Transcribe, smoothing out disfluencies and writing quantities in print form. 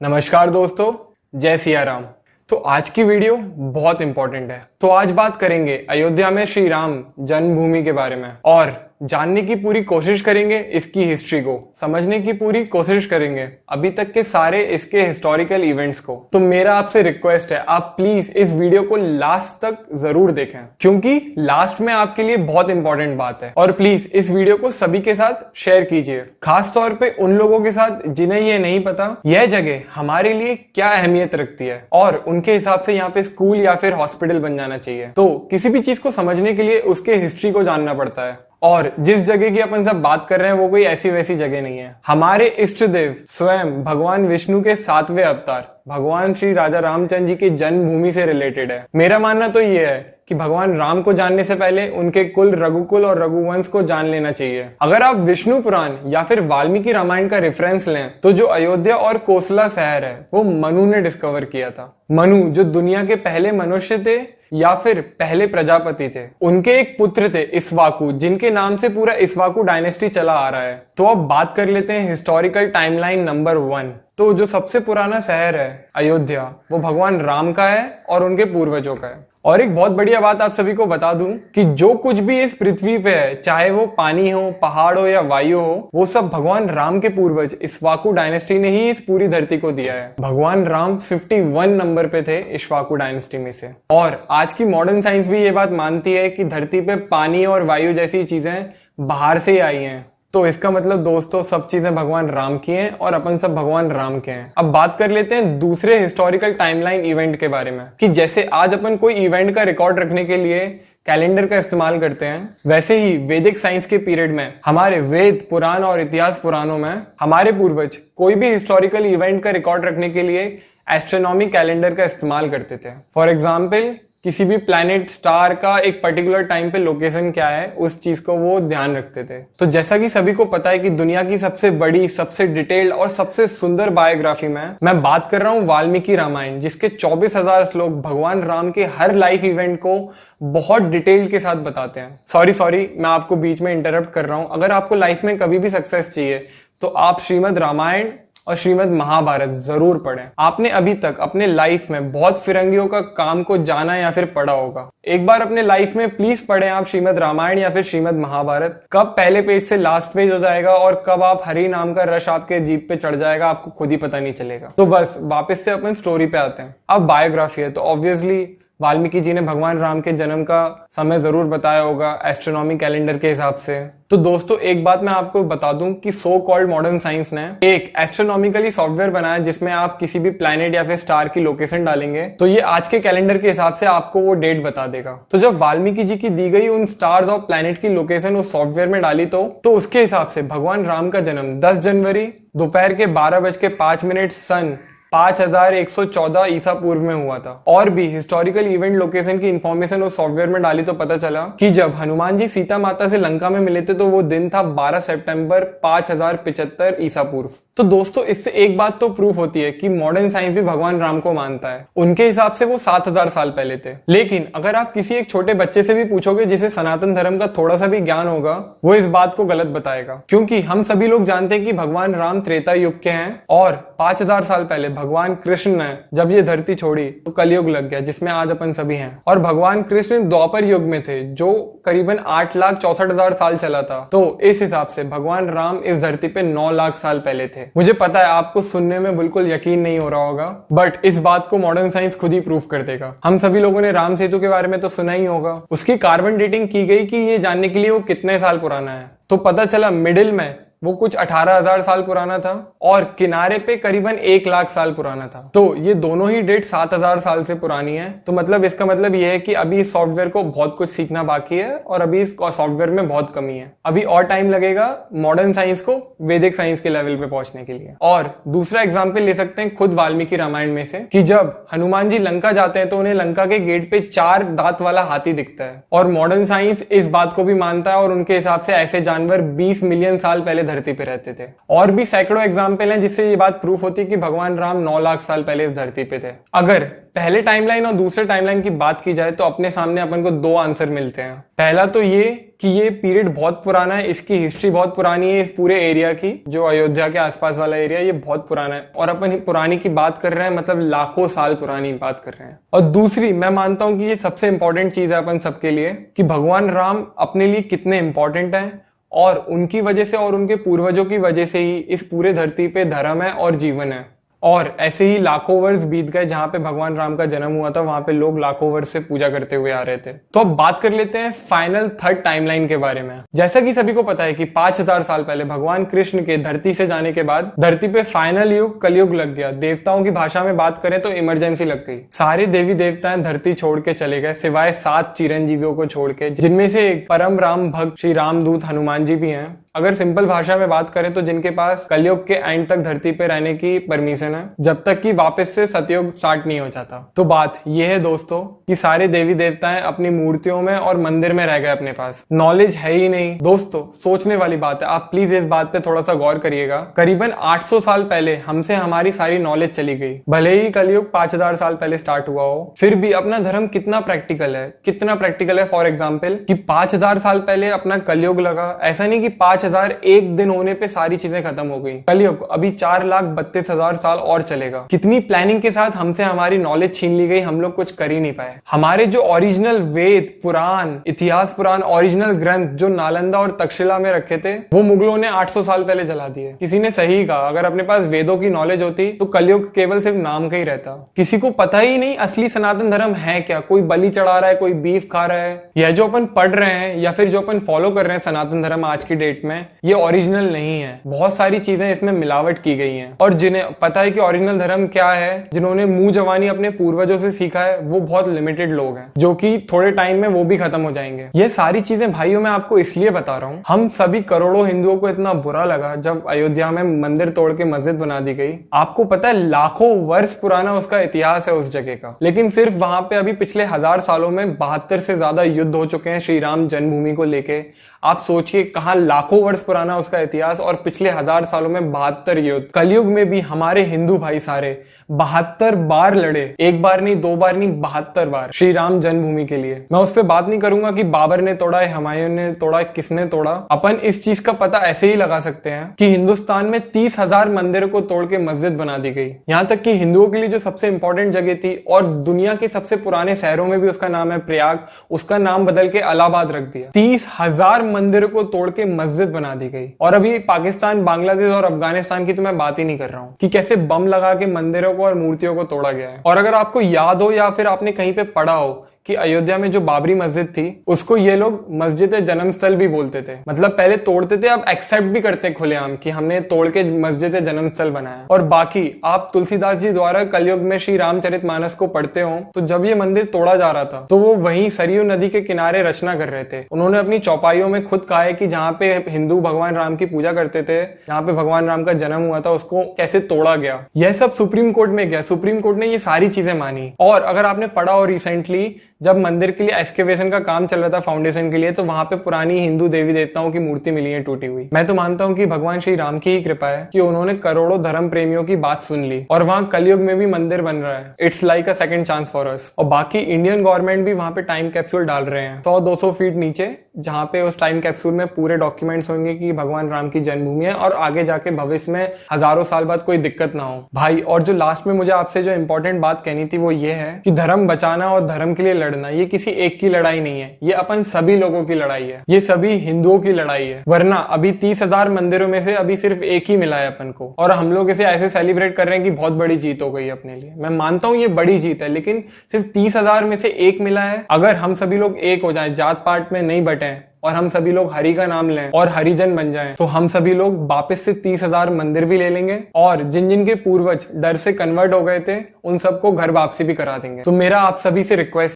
नमस्कार दोस्तों, जय सिया राम। तो आज की वीडियो बहुत इंपॉर्टेंट है। तो आज बात करेंगे अयोध्या में श्री राम जन्मभूमि के बारे में और जानने की पूरी कोशिश करेंगे, इसकी हिस्ट्री को समझने की पूरी कोशिश करेंगे, अभी तक के सारे इसके हिस्टोरिकल इवेंट्स को। तो मेरा आपसे रिक्वेस्ट है, आप प्लीज इस वीडियो को लास्ट तक जरूर देखें, क्योंकि लास्ट में आपके लिए बहुत इंपॉर्टेंट बात है। और प्लीज इस वीडियो को सभी के साथ शेयर कीजिए, खास तौर पे उन लोगों के साथ जिन्हें ये नहीं पता यह जगह हमारे लिए क्या अहमियत रखती है और उनके हिसाब से यहाँ पे स्कूल या फिर हॉस्पिटल बन जाना चाहिए। तो किसी भी चीज को समझने के लिए उसके हिस्ट्री को जानना पड़ता है। और जिस जगह की अपन सब बात कर रहे हैं वो कोई ऐसी वैसी जगह नहीं है। हमारे इष्ट देव स्वयं भगवान विष्णु के 7वें अवतार भगवान श्री राजा रामचंद्र जी की जन्मभूमि से रिलेटेड है। मेरा मानना तो ये है कि भगवान राम को जानने से पहले उनके कुल रघुकुल और रघुवंश को जान लेना चाहिए। अगर आप विष्णु पुराण या फिर वाल्मीकि रामायण का रेफरेंस लें तो जो अयोध्या और कोसला शहर है वो मनु ने डिस्कवर किया था। मनु जो दुनिया के पहले मनुष्य थे या फिर पहले प्रजापति थे, उनके एक पुत्र थे इक्ष्वाकु, जिनके नाम से पूरा इक्ष्वाकु डायनेस्टी चला आ रहा है। तो अब बात कर लेते हैं हिस्टोरिकल टाइमलाइन नंबर 1। तो जो सबसे पुराना शहर है अयोध्या, वो भगवान राम का है और उनके पूर्वजों का है। और एक बहुत बढ़िया बात आप सभी को बता दूं कि जो कुछ भी इस पृथ्वी पे है, चाहे वो पानी हो, पहाड़ हो या वायु हो, वो सब भगवान राम के पूर्वज इक्ष्वाकु डायनेस्टी ने ही इस पूरी धरती को दिया है। भगवान राम 51 नंबर पे थे इक्ष्वाकु डायनेस्टी में से। और आज की मॉडर्न साइंस भी ये बात मानती है कि धरती पे पानी और वायु जैसी चीजें बाहर से ही आई हैं। तो इसका मतलब दोस्तों, सब चीजें भगवान राम की हैं और अपन सब भगवान राम के हैं। अब बात कर लेते हैं दूसरे हिस्टोरिकल टाइमलाइन इवेंट के बारे में, कि जैसे आज अपन कोई इवेंट का रिकॉर्ड रखने के लिए कैलेंडर का इस्तेमाल करते हैं, वैसे ही वैदिक साइंस के पीरियड में हमारे वेद पुराण और इतिहास पुराणों में हमारे पूर्वज कोई भी हिस्टोरिकल इवेंट का रिकॉर्ड रखने के लिए एस्ट्रोनॉमी कैलेंडर का इस्तेमाल करते थे। फॉर एग्जाम्पल, किसी भी प्लैनेट स्टार का एक पर्टिकुलर टाइम पे लोकेशन क्या है, उस चीज को वो ध्यान रखते थे। तो जैसा कि सभी को पता है कि दुनिया की सबसे बड़ी, सबसे डिटेल्ड और सबसे सुंदर बायोग्राफी में मैं बात कर रहा हूँ वाल्मीकि रामायण, जिसके 24,000 श्लोक भगवान राम के हर लाइफ इवेंट को बहुत डिटेल के साथ बताते हैं। सॉरी मैं आपको बीच में इंटरप्ट कर रहा हूँ। अगर आपको लाइफ में कभी भी सक्सेस चाहिए तो आप श्रीमद् रामायण और श्रीमद् महाभारत जरूर पढ़ें। आपने अभी तक अपने लाइफ में बहुत फिरंगियों का काम को जाना या फिर पढ़ा होगा। एक बार अपने लाइफ में प्लीज पढ़ें आप श्रीमद् रामायण या फिर श्रीमद् महाभारत। कब पहले पेज से लास्ट पेज हो जाएगा और कब आप हरि नाम का रश आपके जीभ पे चढ़ जाएगा, आपको खुद ही पता नहीं चलेगा। तो बस वापस से अपन स्टोरी पे आते हैं। अब बायोग्राफी है तो ऑब्वियसली वाल्मीकि जी ने भगवान राम के जन्म का समय जरूर बताया होगा एस्ट्रोनॉमी कैलेंडर के हिसाब से। तो दोस्तों एक बात मैं आपको बता दूं कि सो कॉल्ड मॉडर्न साइंस ने एक एस्ट्रोनॉमिकली सॉफ्टवेयर बनाया जिसमें आप किसी भी प्लैनेट या फिर स्टार की लोकेशन डालेंगे तो ये आज के कैलेंडर के हिसाब से आपको वो डेट बता देगा। तो जब वाल्मीकि जी की दी गई उन स्टार्स और प्लैनेट की लोकेशन उस सॉफ्टवेयर में डाली तो उसके हिसाब से भगवान राम का जन्म 10 जनवरी दोपहर के 12:05 सन 5114 ईसा पूर्व में हुआ था। और भी हिस्टोरिकल इवेंट लोकेशन की इंफॉर्मेशन उस सॉफ्टवेयर में डाली तो पता चला कि जब हनुमान जी सीता माता से लंका में मिले थे तो वो दिन था 12 सितंबर 5075 ईसा पूर्व। तो दोस्तों इससे एक बात तो प्रूफ होती है कि मॉडर्न साइंस भी भगवान राम को मानता है। उनके हिसाब से वो 7000 साल पहले थे। लेकिन अगर आप किसी एक छोटे बच्चे से भी पूछोगे जिसे सनातन धर्म का थोड़ा सा भी ज्ञान होगा, वो इस बात को गलत बताएगा, क्योंकि हम सभी लोग जानते हैं कि भगवान राम त्रेता युग के हैं और 5000 साल पहले भगवान कृष्ण ने जब ये धरती छोड़ी तो कलयुग लग गया, जिसमें आज अपन सभी हैं। और भगवान कृष्ण द्वापर युग में थे जो करीबन 8,64,000 साल चला था। तो इस हिसाब से भगवान राम इस धरती पे 9 लाख साल पहले थे। मुझे पता है आपको सुनने में बिल्कुल यकीन नहीं हो रहा होगा, बट इस बात को मॉडर्न साइंस खुद ही प्रूफ कर देगा। हम सभी लोगों ने राम सेतु के बारे में तो सुना ही होगा। उसकी कार्बन डेटिंग की गई कि ये जानने के लिए वो कितने साल पुराना है। तो पता चला मिडिल में वो कुछ 18,000 साल पुराना था और किनारे पे करीबन 1 लाख साल पुराना था। तो ये दोनों ही डेट 7,000 साल से पुरानी है। तो मतलब इसका मतलब ये है कि अभी इस सॉफ्टवेयर को बहुत कुछ सीखना बाकी है और अभी इस सॉफ्टवेयर में बहुत कमी है। अभी और टाइम लगेगा मॉडर्न साइंस को वैदिक साइंस के लेवल पे पहुंचने के लिए। और दूसरा एग्जाम्पल ले सकते हैं खुद वाल्मीकि रामायण में से, कि जब हनुमान जी लंका जाते हैं तो उन्हें लंका के गेट पे 4 दांत वाला हाथी दिखता है। और मॉडर्न साइंस इस बात को भी मानता है और उनके हिसाब से ऐसे जानवर 20 मिलियन साल पहले धरती पे रहते थे। और भी सैकड़ों एग्जाम्पल हैं जिससे ये बात प्रूफ होती है कि भगवान राम 9 लाख साल पहले इस धरती पे थे। अगर पहले टाइमलाइन और दूसरे टाइमलाइन की बात की जाए तो अपने सामने अपन को 2 आंसर मिलते हैं। पहला तो ये कि ये पीरियड बहुत पुराना है, इसकी हिस्ट्री बहुत पुरानी है, इस पूरे एरिया की जो अयोध्या के आसपास वाला एरिया ये बहुत पुराना है और अपन पुरानी की बात कर रहे हैं, मतलब लाखों साल पुरानी बात कर रहे हैं। और दूसरी मैं मानता हूं कि ये सबसे इंपॉर्टेंट चीज है अपन सबके लिए कि भगवान राम अपने लिए कितने इंपॉर्टेंट हैं और उनकी वजह से और उनके पूर्वजों की वजह से ही इस पूरे धरती पे धर्म है और जीवन है। और ऐसे ही लाखों वर्ष बीत गए, जहां पे भगवान राम का जन्म हुआ था वहां पे लोग लाखों वर्ष से पूजा करते हुए आ रहे थे। तो अब बात कर लेते हैं फाइनल थर्ड टाइमलाइन के बारे में। जैसा कि सभी को पता है कि 5000 साल पहले भगवान कृष्ण के धरती से जाने के बाद धरती पे फाइनल युग कलयुग लग गया। देवताओं की भाषा में बात करें तो इमरजेंसी लग गई। सारे देवी देवताएं धरती छोड़ के चले गए सिवाय 7 चिरंजीवियों को छोड़ के, जिनमें से एक परम राम भक्त श्री रामदूत हनुमान जी भी हैं। अगर सिंपल भाषा में बात करें तो जिनके पास कलयुग के एंड तक धरती पे रहने की परमिशन है, जब तक कि वापस से सतयुग स्टार्ट नहीं हो जाता। तो बात यह है दोस्तों कि सारे देवी देवताएं अपनी मूर्तियों में और मंदिर में रह गए, अपने पास नॉलेज है ही नहीं। दोस्तों सोचने वाली बात है, आप प्लीज इस बात पे थोड़ा सा गौर करिएगा। करीबन 800 साल पहले हमसे हमारी सारी नॉलेज चली गई। भले ही कलयुग 5000 साल पहले स्टार्ट हुआ हो, फिर भी अपना धर्म कितना प्रैक्टिकल है, कितना प्रैक्टिकल है। फॉर एग्जाम्पल कि 5000 साल पहले अपना कलयुग लगा, ऐसा नहीं कि 5000 एक दिन होने पे सारी चीजें खत्म हो गई। कलयुग अभी 4,32,000 साल और चलेगा। कितनी प्लानिंग के साथ हमसे हमारी नॉलेज छीन ली गई, हम लोग कुछ कर ही नहीं पाए। हमारे जो ओरिजिनल वेद पुराण, इतिहास पुराण, ओरिजिनल ग्रंथ जो नालंदा और तक्षशिला में रखे थे, वो मुगलों ने 800 साल पहले जला दिए। किसी ने सही कहा, अगर अपने पास वेदों की नॉलेज होती तो कलयुग केवल सिर्फ नाम का ही रहता। किसी को पता ही नहीं असली सनातन धर्म है क्या। कोई बलि चढ़ा रहा है, कोई बीफ खा रहा है। यह जो अपन पढ़ रहे हैं या फिर जो अपन फॉलो कर रहे हैं सनातन धर्म आज की डेट में, ये ओरिजिनल नहीं है। बहुत सारी चीजें इसमें मिलावट की गई हैं। और जिन्हें पता है कि ओरिजिनल धर्म क्या है, जिन्होंने मुंह जवानी अपने पूर्वजों से सीखा है, वो बहुत लिमिटेड लोग हैं, जो कि थोड़े टाइम में वो भी खत्म हो जाएंगे। ये सारी चीजें भाइयों मैं आपको इसलिए बता रहा हूँ, हम सभी करोड़ों हिंदुओं को इतना बुरा लगा जब अयोध्या में मंदिर तोड़ के मस्जिद बना दी गई। आपको पता है लाखों वर्ष पुराना उसका इतिहास है उस जगह का, लेकिन सिर्फ वहां पे अभी पिछले 1000 सालों में 72 से ज्यादा युद्ध हो चुके हैं श्री राम जन्मभूमि को लेके। आप सोचिए कहां लाखों वर्ष पुराना उसका इतिहास और पिछले 1000 सालों में 72 युद्ध। कलयुग में भी हमारे हिंदू भाई सारे 72 बार लड़े, एक बार नहीं, 2 बार नहीं, 72 बार श्री राम जन्मभूमि के लिए। मैं उस पर बात नहीं करूंगा कि बाबर ने तोड़ा है, हुमायूं ने तोड़ा, किसने तोड़ा। अपन इस चीज का पता ऐसे ही लगा सकते हैं कि हिंदुस्तान में 30,000 मंदिर को तोड़ के मस्जिद बना दी गई। यहाँ तक कि हिंदुओं के लिए जो सबसे इंपॉर्टेंट जगह थी और दुनिया के सबसे पुराने शहरों में भी उसका नाम है प्रयाग, उसका नाम बदल के इलाहाबाद रख दिया। 30,000 मंदिर को तोड़ के मस्जिद बना दी गई। और अभी पाकिस्तान, बांग्लादेश और अफगानिस्तान की तो मैं बात ही नहीं कर रहा हूं कि कैसे बम लगा के मंदिरों को और मूर्तियों को तोड़ा गया है। और अगर आपको याद हो या फिर आपने कहीं पे पढ़ा हो कि अयोध्या में जो बाबरी मस्जिद थी उसको ये लोग मस्जिद जन्म स्थल भी बोलते थे। मतलब पहले तोड़ते थे, अब एक्सेप्ट भी करते खुलेआम कि हमने तोड़ के मस्जिद जन्म स्थल बनाया। और बाकी आप तुलसीदास जी द्वारा कलयुग में श्री रामचरितमानस को पढ़ते हो तो जब ये मंदिर तोड़ा जा रहा था तो वो वहीं सरयू नदी के किनारे रचना कर रहे थे। उन्होंने अपनी चौपाइयों में खुद कहा है कि जहाँ पे हिंदू भगवान राम की पूजा करते थे, जहाँ पे भगवान राम का जन्म हुआ था, उसको कैसे तोड़ा गया। यह सब सुप्रीम कोर्ट में गया, सुप्रीम कोर्ट ने ये सारी चीजें मानी। और अगर आपने पढ़ा हो रिसेंटली जब मंदिर के लिए एक्सकेवेशन का काम चल रहा था फाउंडेशन के लिए, तो वहां पे पुरानी हिंदू देवी देवताओं की मूर्ति मिली है टूटी हुई। मैं तो मानता हूं कि भगवान श्री राम की ही कृपा है कि उन्होंने करोड़ों धर्म प्रेमियों की बात सुन ली और वहां कलयुग में भी मंदिर बन रहा है। It's like a second chance for us. और बाकी इंडियन गवर्नमेंट भी वहां पे टाइम कैप्सूल डाल रहे हैं 100-200 फीट नीचे, जहां पे उस टाइम कैप्सूल में पूरे डॉक्यूमेंट्स होंगे कि भगवान राम की जन्मभूमि है और आगे जाके भविष्य में हजारों साल बाद कोई दिक्कत ना हो भाई। और जो लास्ट में मुझे आपसे जो इंपॉर्टेंट बात कहनी थी वो ये है कि धर्म बचाना और धर्म के लिए लड़ना ये किसी एक की लड़ाई नहीं है, ये अपन सभी लोगों की लड़ाई है, ये सभी हिंदुओं की लड़ाई है। वरना अभी 30,000 मंदिरों में से अभी सिर्फ एक ही मिला है अपन को और हम लोग इसे ऐसे सेलिब्रेट कर रहे हैं कि बहुत बड़ी जीत हो गई अपने लिए। मैं मानता हूं ये बड़ी जीत है, लेकिन सिर्फ 30,000 में से एक मिला है। अगर हम सभी लोग एक हो जाएं, जात पात में नहीं बटें और हम सभी लोग हरि का नाम लें और हरिजन बन जाएं, तो हम सभी लोग वापस से 30,000 मंदिर भी ले लेंगे और जिन जिन के पूर्वज डर से कन्वर्ट हो गए थे उन सबको घर वापसी भी करा देंगे। तो मेरा आप सभी से रिक्वेस्ट